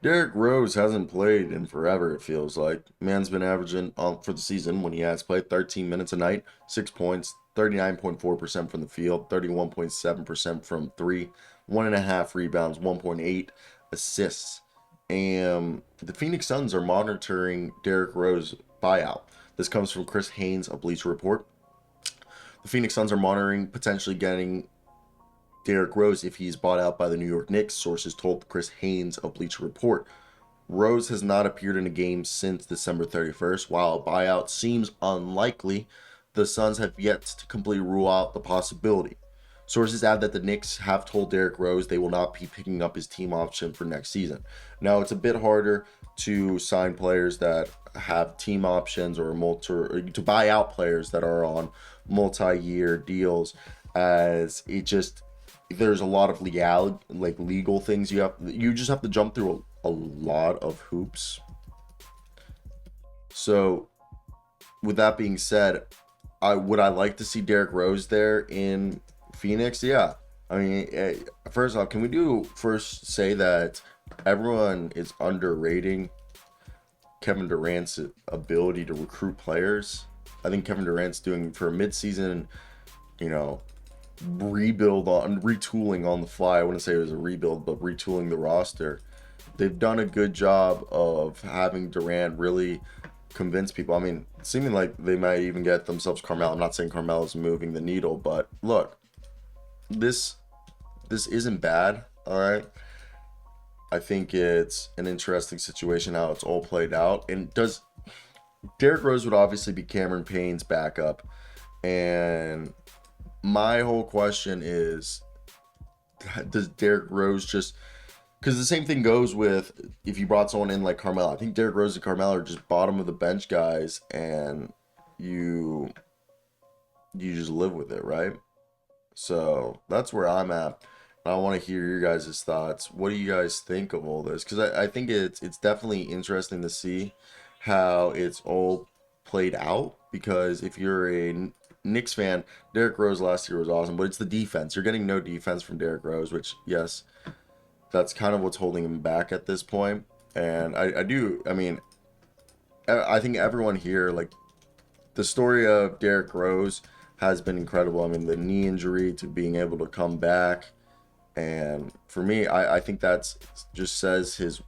Derrick Rose hasn't played in forever, it feels like. Man's been averaging for the season when he has played 13 minutes a night, 6 points, 39.4% from the field, 31.7% from three, 1.5 rebounds, 1.8 assists. And the Phoenix Suns are monitoring Derrick Rose buyout. This comes from Chris Haynes of Bleacher Report. The Phoenix Suns are monitoring potentially getting Derrick Rose if he's bought out by the New York Knicks, sources told Chris Haynes of Bleacher Report. Rose has not appeared in a game since December 31st. While a buyout seems unlikely, the Suns have yet to completely rule out the possibility. Sources add that the Knicks have told Derrick Rose they will not be picking up his team option for next season. Now, it's a bit harder to sign players that have team options or to buy out players that are on multi-year deals, as it just there's a lot of legal things you just have to jump through a lot of hoops. So with that being said, I like to see Derrick Rose there in Phoenix. Yeah. I mean, first off, can we first say that everyone is underrating Kevin Durant's ability to recruit players? I think Kevin Durant's doing for a midseason, you know, retooling on the fly. I wouldn't say it was a rebuild, but retooling the roster. They've done a good job of having Durant really convince people. I mean, seeming like they might even get themselves Carmelo. I'm not saying Carmelo's moving the needle, but look, this isn't bad. All right. I think it's an interesting situation how it's all played out. And does Derrick Rose would obviously be Cameron Payne's backup, and my whole question is, does Derrick Rose just, because the same thing goes with if you brought someone in like Carmelo. I think Derrick Rose and Carmelo are just bottom of the bench guys, and you you just live with it, right? So that's where I'm at. I want to hear your guys' thoughts. What do you guys think of all this? Because I think it's definitely interesting to see how it's all played out. Because if you're a Knicks fan, Derrick Rose last year was awesome, but it's the defense. You're getting no defense from Derrick Rose, which, yes, that's kind of what's holding him back at this point. And I mean, I think everyone here, like, the story of Derrick Rose has been incredible. I mean, the knee injury to being able to come back. And for me, I think that's just says his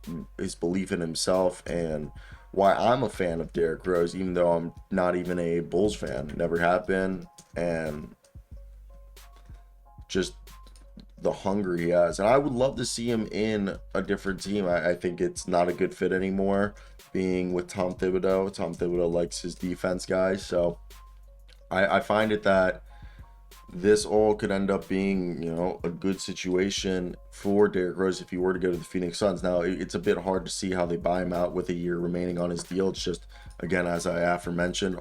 belief in himself and why I'm a fan of Derrick Rose, even though I'm not even a Bulls fan, never have been, and just the hunger he has. And I would love to see him in a different team. I think it's not a good fit anymore being with Tom Thibodeau. Tom Thibodeau likes his defense guys. So I find it that this all could end up being, a good situation for Derrick Rose if he were to go to the Phoenix Suns. Now, it's a bit hard to see how they buy him out with a year remaining on his deal. It's just, again, as I aforementioned,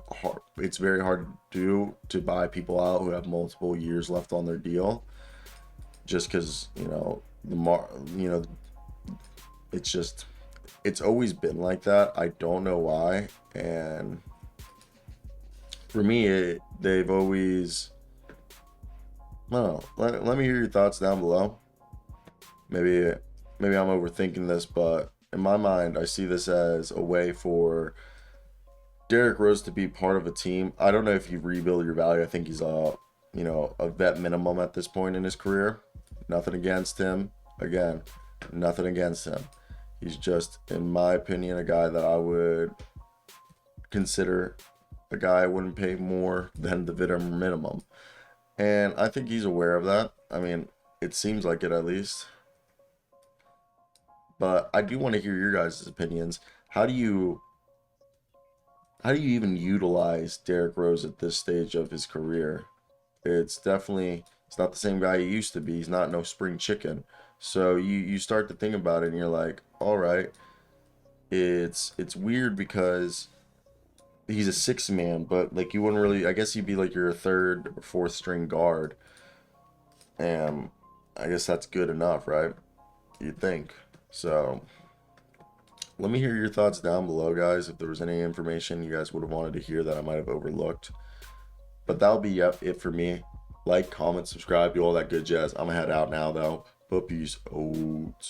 it's very hard to do to buy people out who have multiple years left on their deal. Just because, it's just, it's always been like that. I don't know why. And for me, they've always, I don't know. Let me hear your thoughts down below. Maybe maybe I'm overthinking this, but in my mind, I see this as a way for Derrick Rose to be part of a team. I don't know if you rebuild your value. I think he's a vet minimum at this point in his career. Nothing against him. Again, nothing against him. He's just, in my opinion, a guy that I would consider a guy I wouldn't pay more than the veteran minimum. And I think he's aware of that. I mean, it seems like it at least. But I do want to hear your guys' opinions. How do you even utilize Derrick Rose at this stage of his career? It's not the same guy he used to be. He's not no spring chicken. So you start to think about it and you're like, all right, it's weird because he's a six man, but like you wouldn't really, I guess he'd be like your third or fourth string guard. And I guess that's good enough, right? You'd think. So let me hear your thoughts down below, guys. If there was any information you guys would have wanted to hear that I might have overlooked. But that'll be it for me. Like, comment, subscribe, do all that good jazz. I'm gonna head out now though. But peace out.